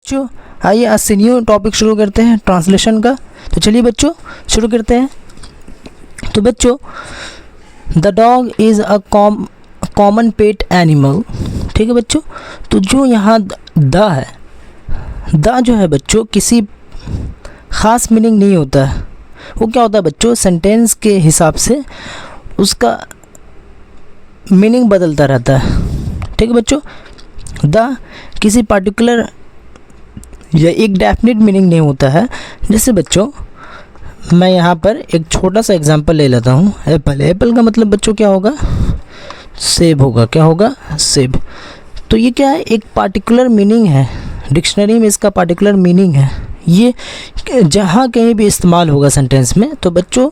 बच्चों आइए आज से न्यू टॉपिक शुरू करते हैं ट्रांसलेशन का। तो चलिए बच्चों शुरू करते हैं। तो बच्चों the dog is a common pet animal. ठीक है बच्चों, तो जो यहाँ द है, द जो है बच्चों किसी ख़ास मीनिंग नहीं होता है। वो क्या होता है बच्चों, सेंटेंस के हिसाब से उसका मीनिंग बदलता रहता है। ठीक है बच्चों, द किसी पार्टिकुलर या एक डेफिनेट मीनिंग नहीं होता है। जैसे बच्चों मैं यहाँ पर एक छोटा सा एग्जांपल ले लेता हूँ। एप्पल, एप्पल का मतलब बच्चों क्या होगा, सेब होगा। क्या होगा, सेब। तो ये क्या है, एक पार्टिकुलर मीनिंग है, डिक्शनरी में इसका पार्टिकुलर मीनिंग है। ये जहाँ कहीं भी इस्तेमाल होगा सेंटेंस में तो बच्चों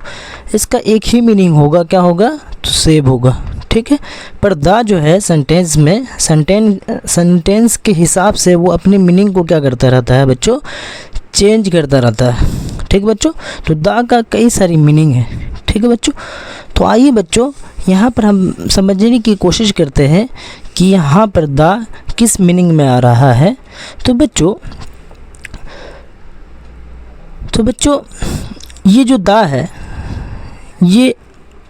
इसका एक ही मीनिंग होगा। क्या होगा, तो सेब होगा। ठीक है, पर द जो है सेंटेंस में सेंटेंस के हिसाब से वो अपनी मीनिंग को क्या करता रहता है बच्चों, चेंज करता रहता है। ठीक है बच्चों, तो द का कई सारी मीनिंग है। ठीक है बच्चों, तो आइए बच्चों यहाँ पर हम समझने की कोशिश करते हैं कि यहाँ पर द किस मीनिंग में आ रहा है। तो बच्चों ये जो द है ये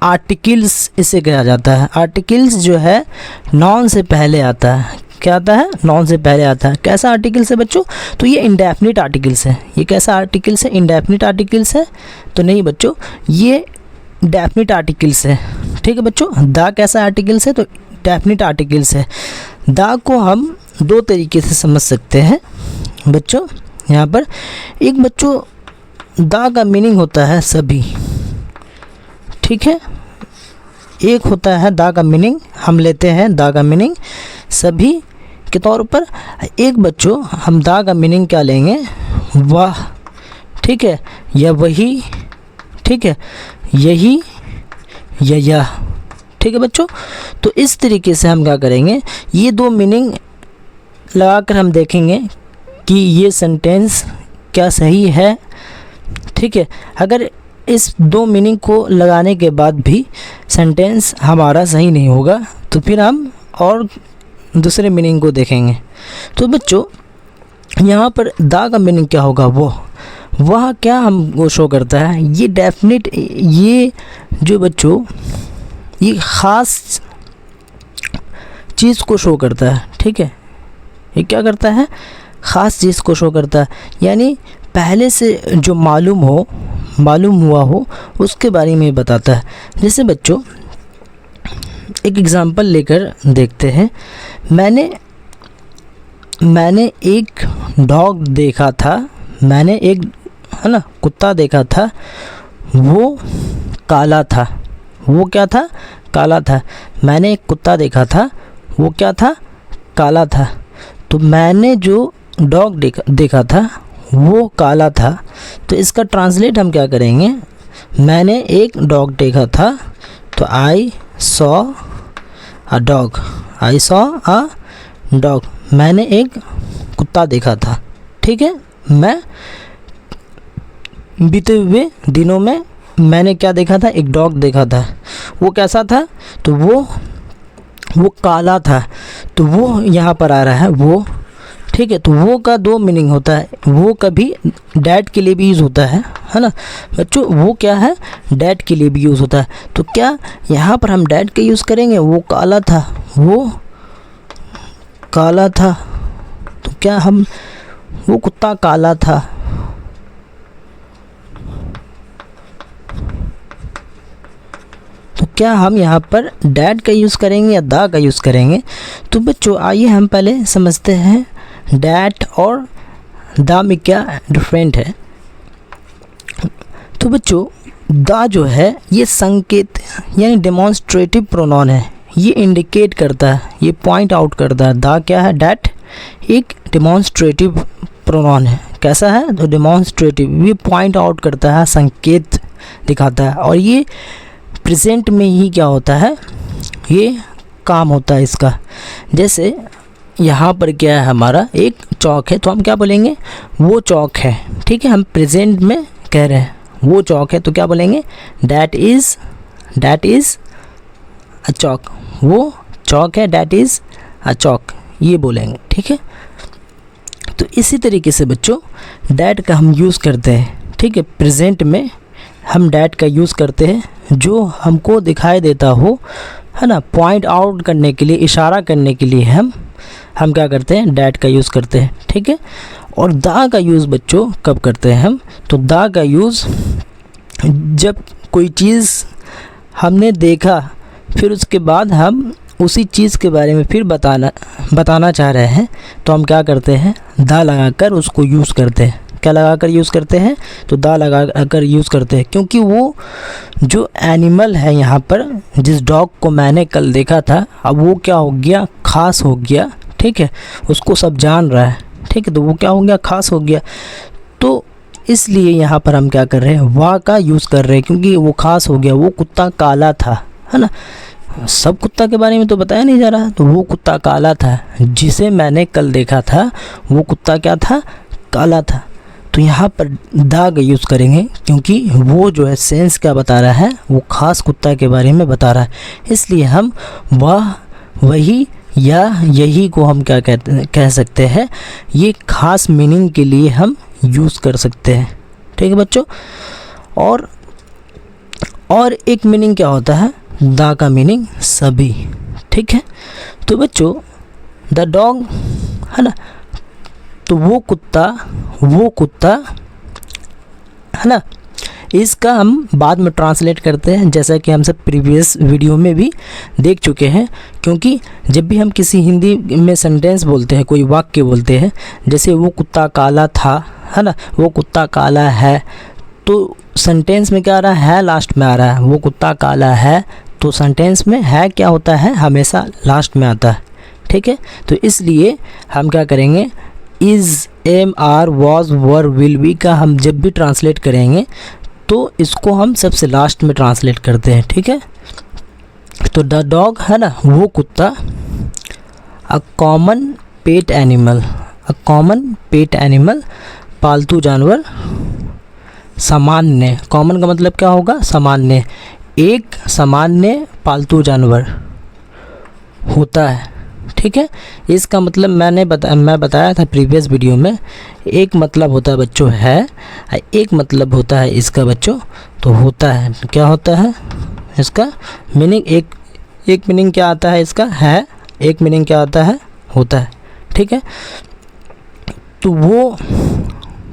आर्टिकल्स इसे कहा जाता है। आर्टिकल्स जो है नॉन से पहले आता है। क्या आता है, नॉन से पहले आता है। कैसा आर्टिकल्स है बच्चों, तो ये इंडेफिनिट आर्टिकल्स है। ये कैसा आर्टिकल्स है, इंडेफिनिट आर्टिकल्स है। तो नहीं बच्चों, ये डेफिनिट आर्टिकल्स है। ठीक है बच्चों, द कैसा आर्टिकल्स है, तो डेफिनिट आर्टिकल्स है। द को हम दो तरीके से समझ सकते हैं बच्चों। यहाँ पर एक बच्चों द का मीनिंग होता है सभी। ठीक है, एक होता है द का मीनिंग, हम लेते हैं द का मीनिंग सभी के तौर पर। एक बच्चों हम द का मीनिंग क्या लेंगे, वह। ठीक है, या वही। ठीक है, यही या यह। ठीक है बच्चों, तो इस तरीके से हम क्या करेंगे, ये दो मीनिंग लगाकर हम देखेंगे कि ये सेंटेंस क्या सही है। ठीक है, अगर इस दो मीनिंग को लगाने के बाद भी सेंटेंस हमारा सही नहीं होगा तो फिर हम और दूसरे मीनिंग को देखेंगे। तो बच्चों यहाँ पर द का मीनिंग क्या होगा, वह क्या हमको शो करता है, ये डेफिनेट, ये जो बच्चों ये ख़ास चीज़ को शो करता है। ठीक है, ये क्या करता है, ख़ास चीज़ को शो करता है, यानी पहले से जो मालूम हुआ हो उसके बारे में बताता है। जैसे बच्चों एक एग्ज़ाम्पल लेकर देखते हैं। मैंने एक डॉग देखा था, मैंने एक कुत्ता देखा था, वो काला था। वो क्या था, काला था। मैंने एक कुत्ता देखा था, वो क्या था, काला था। तो मैंने जो डॉग देखा था वो काला था। तो इसका ट्रांसलेट हम क्या करेंगे, मैंने एक डॉग देखा था तो I saw a dog, I saw a dog. मैंने एक कुत्ता देखा था। ठीक है, मैं बीते हुए दिनों में मैंने क्या देखा था, एक डॉग देखा था। वो कैसा था, तो वो काला था। तो वो यहाँ पर आ रहा है वो। ठीक है, तो वो का दो मीनिंग होता है। वो कभी डैट के लिए भी यूज़ होता है ना बच्चों, वो क्या है, डैट के लिए भी यूज़ होता है। तो क्या यहाँ पर हम डैट का यूज़ करेंगे, वो काला था, वो काला था। तो क्या हम, वो कुत्ता काला था। तो क्या हम यहाँ पर डैट का यूज़ करेंगे या द का यूज़ करेंगे। तो बच्चों आइए हम पहले समझते हैं डैट और द में क्या डिफरेंट है। तो बच्चों द जो है ये संकेत यानी डेमोन्स्ट्रेटिव प्रोनाउन है। ये इंडिकेट करता है, ये पॉइंट आउट करता है। द क्या है, डैट एक डेमोन्स्ट्रेटिव प्रोनाउन है। कैसा है, तो डेमोन्स्ट्रेटिव, ये पॉइंट आउट करता है, संकेत दिखाता है। और ये प्रेजेंट में ही क्या होता है, ये काम होता है इसका। जैसे यहाँ पर क्या है, हमारा एक चौक है, तो हम क्या बोलेंगे, वो चौक है। ठीक है, हम प्रेजेंट में कह रहे हैं वो चौक है, तो क्या बोलेंगे, डैट इज़ अ चौक। वो चौक है, डैट इज़ अ चौक, ये बोलेंगे। ठीक है, तो इसी तरीके से बच्चों डैट का हम यूज़ करते हैं, ठीक है। प्रेजेंट में हम डैट का यूज़ करते हैं, जो हमको दिखाई देता हो, है ना, पॉइंट आउट करने के लिए, इशारा करने के लिए हम क्या करते हैं, डैट का यूज़ करते हैं, ठीक है। और दा का यूज़ बच्चों कब करते हैं हम, तो दा का यूज़ जब कोई चीज़ हमने देखा, फिर उसके बाद हम उसी चीज़ के बारे में फिर बताना चाह रहे हैं, तो हम क्या करते हैं, दा लगाकर उसको यूज़ करते हैं। क्या लगाकर यूज़ करते हैं, तो दा लगाकर यूज़ करते हैं, क्योंकि वो जो एनिमल है यहाँ पर, जिस डॉग को मैंने कल देखा था, अब वो क्या हो गया, ख़ास हो गया, ठीक है। उसको सब जान रहा है, ठीक है, तो वो क्या हो गया, ख़ास हो गया। तो इसलिए यहाँ पर हम क्या कर रहे हैं, वाह का यूज़ कर रहे हैं, क्योंकि वो ख़ास हो गया। वो कुत्ता काला था, है ना, सब कुत्ता के बारे में तो बताया नहीं जा रहा, तो वो कुत्ता काला था, जिसे मैंने कल देखा था, वो कुत्ता क्या था, काला था। तो यहाँ पर दा का यूज़ करेंगे, क्योंकि वो जो है सेंस क्या बता रहा है, वो ख़ास कुत्ता के बारे में बता रहा है, इसलिए हम वह, वही या यही को हम क्या कह सकते हैं, ये ख़ास मीनिंग के लिए हम यूज़ कर सकते हैं, ठीक है बच्चों। और एक मीनिंग क्या होता है, दा का मीनिंग सभी, ठीक है। तो बच्चों द डॉग, है ना, तो वो कुत्ता, है ना, इसका हम बाद में ट्रांसलेट करते हैं, जैसा कि हम सब प्रीवियस वीडियो में भी देख चुके हैं। क्योंकि जब भी हम किसी हिंदी में सेंटेंस बोलते हैं, कोई वाक्य बोलते हैं, जैसे वो कुत्ता काला था, है ना, वो कुत्ता काला है, तो सेंटेंस में क्या आ रहा है, लास्ट में आ रहा है, वो कुत्ता काला है, तो सेंटेंस में है क्या होता है, हमेशा लास्ट में आता है, ठीक है। तो इसलिए हम क्या करेंगे, is, am, are, was, were, will be का हम जब भी ट्रांसलेट करेंगे, तो इसको हम सबसे लास्ट में ट्रांसलेट करते हैं, ठीक है। तो द डॉग, है ना, वो कुत्ता, a common pet animal, a common pet animal, पालतू जानवर, सामान्य, कॉमन का मतलब क्या होगा, सामान्य, एक सामान्य पालतू जानवर होता है, ठीक है। इसका मतलब मैं बताया था प्रीवियस वीडियो में, एक मतलब होता है बच्चों है, एक मतलब होता है इसका बच्चों, तो होता है, क्या होता है इसका मीनिंग, एक मीनिंग क्या आता है इसका, है, एक मीनिंग क्या आता है, होता है, ठीक है। तो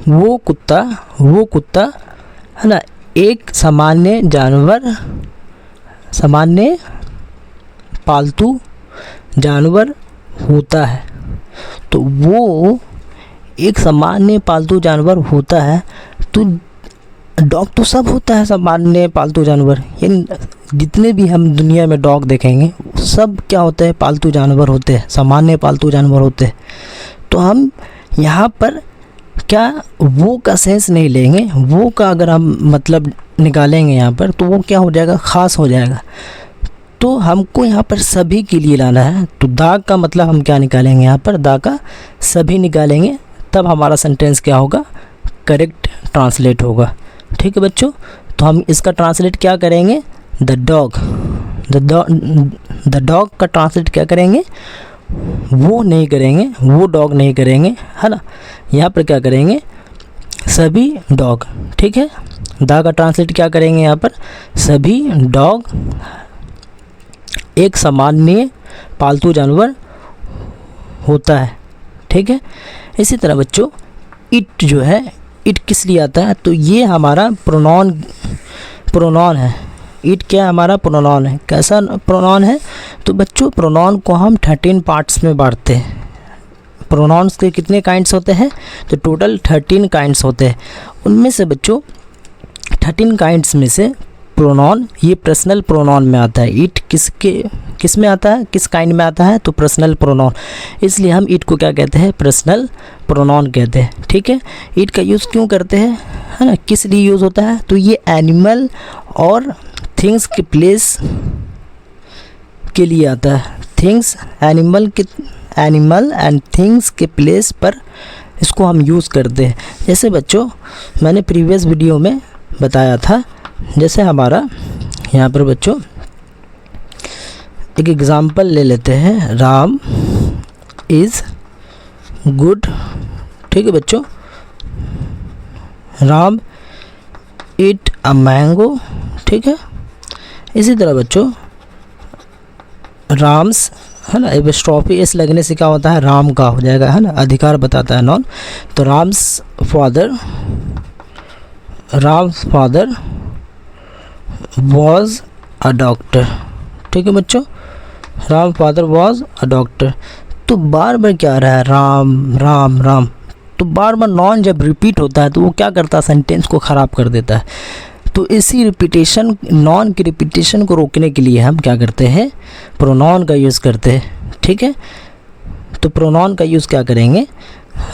वो कुत्ता, है ना, एक सामान्य जानवर, सामान्य पालतू जानवर होता है। तो वो एक सामान्य पालतू जानवर होता है, तो डॉग तो सब होता है सामान्य पालतू जानवर, यानी जितने भी हम दुनिया में डॉग देखेंगे सब क्या होते हैं, पालतू जानवर होते हैं, सामान्य पालतू जानवर होते हैं। तो हम यहाँ पर क्या वो का सेंस नहीं लेंगे, वो का अगर हम मतलब निकालेंगे यहाँ पर, तो वो क्या हो जाएगा, ख़ास हो जाएगा। तो हमको यहाँ पर सभी के लिए लाना है, तो दा का मतलब हम क्या निकालेंगे, यहाँ पर दा का सभी निकालेंगे, तब हमारा सेंटेंस क्या होगा, करेक्ट ट्रांसलेट होगा, ठीक है बच्चों। तो हम इसका ट्रांसलेट क्या करेंगे, द डॉग का ट्रांसलेट क्या करेंगे, वो नहीं करेंगे, वो डॉग नहीं करेंगे, है ना, यहाँ पर क्या करेंगे, सभी डॉग, ठीक है। दा का ट्रांसलेट क्या करेंगे, यहाँ पर सभी डॉग एक सामान्य पालतू जानवर होता है, ठीक है। इसी तरह बच्चों इट जो है, इट किस लिए आता है, तो ये हमारा प्रोनॉन है। इट क्या हमारा प्रोनॉन है, कैसा प्रोनॉन है, तो बच्चों प्रोनॉन को हम 13 पार्ट्स में बांटते हैं। प्रोनॉन्स के कितने काइंड्स होते हैं, तो टोटल 13 काइंड्स होते हैं। उनमें से बच्चों 13 काइंड्स में से प्रोनॉन ये पर्सनल प्रोनॉन में आता है। इट किस में आता है, किस काइंड में आता है, तो पर्सनल प्रोनॉन, इसलिए हम इट को क्या कहते हैं, पर्सनल प्रोनॉन कहते हैं, ठीक है। इट का यूज़ क्यों करते हैं, है ना, किस लिए यूज़ होता है, तो ये एनिमल और थिंग्स के प्लेस के लिए आता है। थिंग्स, एनिमल एंड थिंग्स के प्लेस पर इसको हम यूज़ करते हैं। जैसे बच्चों मैंने प्रीवियस वीडियो में बताया था, जैसे हमारा यहाँ पर बच्चों एक एग्ज़ाम्पल ले लेते हैं, राम इज़ गुड ठीक है बच्चों, राम ईट अ मैंगो, ठीक है। इसी तरह बच्चों राम्स, है ना, एपिस्ट्रॉफी एस लगने से क्या होता है, राम का हो जाएगा, है ना, अधिकार बताता है नॉन। तो Ram's father was a doctor, ठीक है बच्चों, Ram father was a doctor. तो बार बार क्या आ रहा है, राम राम राम, तो बार बार नॉन जब रिपीट होता है तो वो क्या करता है, सेंटेंस को ख़राब कर देता है। तो इसी रिपीटेशन, नॉन की रिपीटेशन को रोकने के लिए हम क्या करते हैं, प्रोनाउन का यूज़ करते हैं, ठीक है। तो प्रोनाउन का यूज़ क्या करेंगे,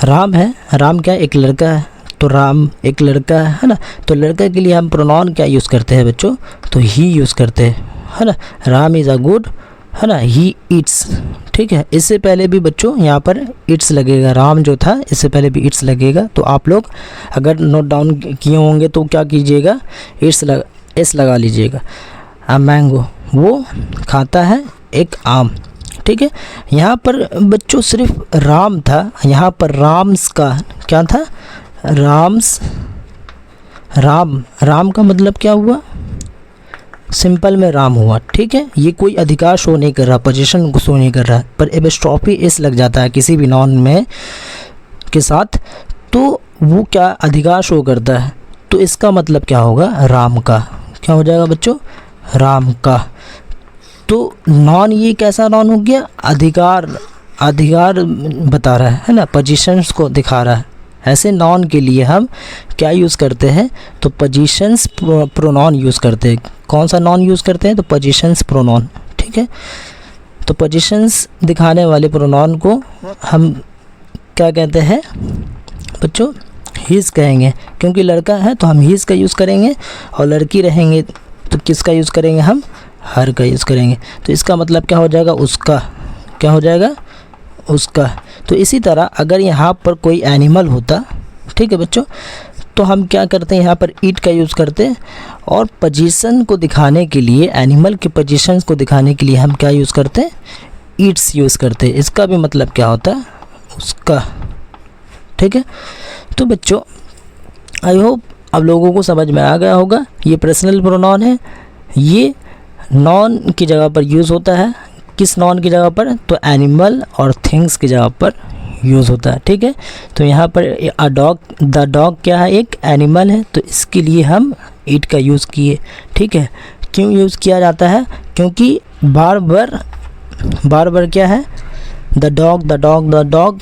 राम है, राम क्या एक लड़का है, तो राम एक लड़का है ना, तो लड़का के लिए हम प्रोनाउन क्या यूज़ करते हैं बच्चों, तो ही यूज़ करते हैं, है ना। राम इज़ अ गुड, है ना, ही ईट्स, ठीक है। इससे पहले भी बच्चों यहाँ पर इट्स लगेगा, राम जो था इससे पहले भी इट्स लगेगा। तो आप लोग अगर नोट डाउन किए होंगे तो क्या कीजिएगा, एस लगा लीजिएगा। आ मैंगो, वो खाता है एक आम, ठीक है। यहाँ पर बच्चों सिर्फ राम था, यहाँ पर राम्स का क्या था, राम्स, राम का मतलब क्या हुआ, सिंपल में राम हुआ, ठीक है। ये कोई अधिकार शो नहीं कर रहा, पोजीशन शो नहीं कर रहा, पर एपिस्ट्रॉफी एस लग जाता है किसी भी नॉन में के साथ, तो वो क्या अधिकार शो करता है। तो इसका मतलब क्या होगा, राम का, क्या हो जाएगा बच्चों, राम का। तो नॉन ये कैसा नॉन हो गया, अधिकार बता रहा है ना, पोजीशंस को दिखा रहा है। ऐसे नॉन के लिए हम क्या यूज़ करते हैं, तो पोजीशंस प्रोनाउन यूज़ करते हैं। कौन सा नॉन यूज़ करते हैं, तो पोजीशंस प्रोनाउन, ठीक है। तो पोजीशंस दिखाने वाले प्रोनाउन को हम क्या कहते हैं बच्चों, हीज़ कहेंगे, क्योंकि लड़का है तो हम हीज़ का यूज़ करेंगे, और लड़की रहेंगे तो किसका यूज़ करेंगे, हम हर का यूज़ करेंगे। तो इसका मतलब क्या हो जाएगा, उसका, क्या हो जाएगा, उसका। तो इसी तरह अगर यहाँ पर कोई एनिमल होता, ठीक है बच्चों, तो हम क्या करते हैं, यहाँ पर ईट का यूज़ करते हैं, और पोजीशन को दिखाने के लिए, एनिमल के पोजीशंस को दिखाने के लिए हम क्या यूज़ करते हैं, ईट्स यूज़ करते हैं। इसका भी मतलब क्या होता है, उसका, ठीक है। तो बच्चों आई होप अब लोगों को समझ में आ गया होगा, ये पर्सनल प्रोनाउन है, ये नॉन की जगह पर यूज़ होता है। किस नॉन की जगह पर, तो एनिमल और थिंग्स की जगह पर यूज़ होता है, ठीक है। तो यहाँ पर अ डॉग, द डॉग क्या है, एक एनिमल है, तो इसके लिए हम ईट का यूज़ किए, ठीक है। क्यों यूज़ किया जाता है, क्योंकि बार बार क्या है, द डॉग,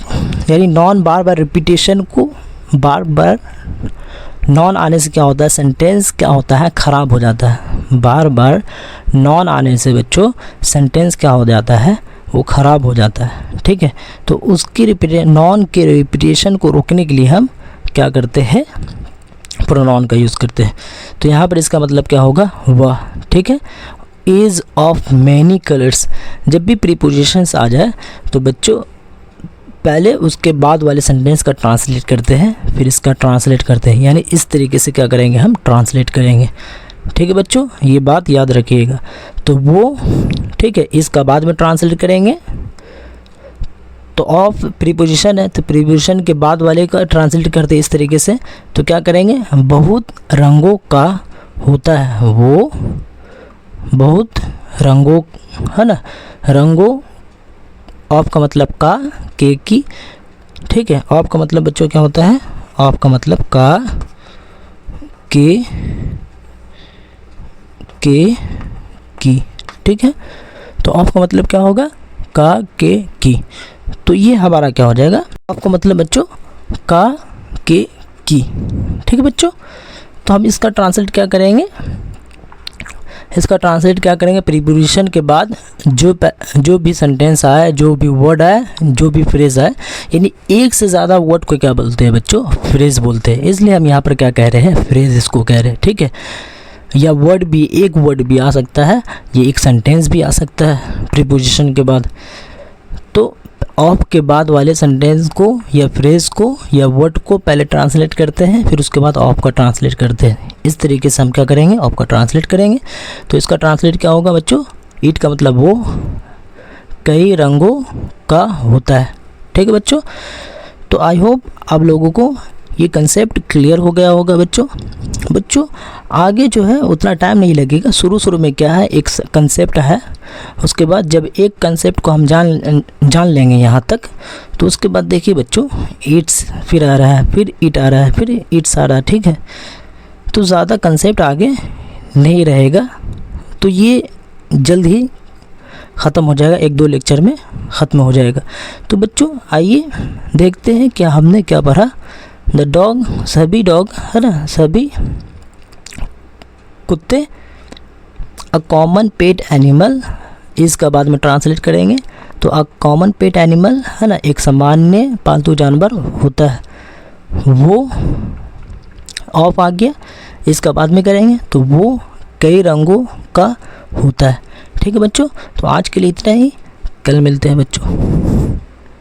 यानी नॉन बार बार रिपीटेशन को, बार बार नॉन आने से क्या होता है, सेंटेंस क्या होता है, ख़राब हो जाता है। बार बार नॉन आने से बच्चों सेंटेंस क्या हो जाता है, वो ख़राब हो जाता है, ठीक है। तो उसकी नॉन के रिपीटेशन को रोकने के लिए हम क्या करते हैं, प्रोनाउन का यूज़ करते हैं। तो यहाँ पर इसका मतलब क्या होगा, वह, ठीक है। इज़ ऑफ मैनी कलर्स, जब भी प्रीपोजिशंस आ जाए तो बच्चों पहले उसके बाद वाले सेंटेंस का ट्रांसलेट करते हैं, फिर इसका ट्रांसलेट करते हैं, यानी इस तरीके से क्या करेंगे, हम ट्रांसलेट करेंगे, ठीक है बच्चों, ये बात याद रखिएगा। तो वो, ठीक है, इसका बाद में ट्रांसलेट करेंगे। तो ऑफ प्रीपोजिशन है, तो प्रीपोजिशन के बाद वाले का ट्रांसलेट करते हैं इस तरीके से। तो क्या करेंगे, बहुत रंगों का होता है, वो बहुत रंगों, है ना, रंगों, ऑफ का मतलब का, के की, ठीक है। ऑफ का मतलब बच्चों क्या होता है, ऑफ का मतलब का, के की, ठीक है। तो ऑफ का मतलब क्या होगा, का, के की। तो ये हमारा क्या हो जाएगा, ऑफ का मतलब बच्चों का, के की, ठीक है बच्चों। तो हम इसका ट्रांसलेट क्या करेंगे, इसका ट्रांसलेट क्या करेंगे, प्रीपोजिशन के बाद जो भी सेंटेंस आए, जो भी वर्ड आए, जो भी फ्रेज आए, यानी एक से ज़्यादा वर्ड को क्या बोलते हैं बच्चों, फ्रेज बोलते हैं। इसलिए हम यहाँ पर क्या कह रहे हैं, फ्रेज इसको कह रहे हैं, ठीक है। या वर्ड भी, एक वर्ड भी आ सकता है, ये एक सेंटेंस भी आ सकता है प्रीपोजिशन के बाद। तो ऑफ के बाद वाले सेंटेंस को या फ्रेज को या वर्ड को पहले ट्रांसलेट करते हैं, फिर उसके बाद ऑफ का ट्रांसलेट करते हैं। इस तरीके से हम क्या करेंगे, ऑफ का ट्रांसलेट करेंगे। तो इसका ट्रांसलेट क्या होगा बच्चों, ईट का मतलब वो कई रंगों का होता है, ठीक है बच्चों। तो आई होप आप लोगों को ये कंसेप्ट क्लियर हो गया होगा बच्चों आगे जो है उतना टाइम नहीं लगेगा। शुरू में क्या है, एक कंसेप्ट है, उसके बाद जब एक कंसेप्ट को हम जान लेंगे यहाँ तक, तो उसके बाद देखिए बच्चों इट्स फिर आ रहा है, फिर इट आ रहा है, फिर इट्स आ रहा है, ठीक है। तो ज़्यादा कंसेप्ट आगे नहीं रहेगा, तो ये जल्द ही ख़त्म हो जाएगा, 1-2 लेक्चर में ख़त्म हो जाएगा। तो बच्चों आइए देखते हैं क्या हमने क्या पढ़ा। द डॉग, सभी डॉग है ना, सभी कुत्ते, अ कॉमन पेट एनिमल, इसका बाद में ट्रांसलेट करेंगे। तो अ कॉमन पेट एनिमल है ना, एक सामान्य पालतू जानवर होता है, वो ऑफ आ गया, इसका बाद में करेंगे। तो वो कई रंगों का होता है, ठीक है बच्चों। तो आज के लिए इतना ही, कल मिलते हैं बच्चों।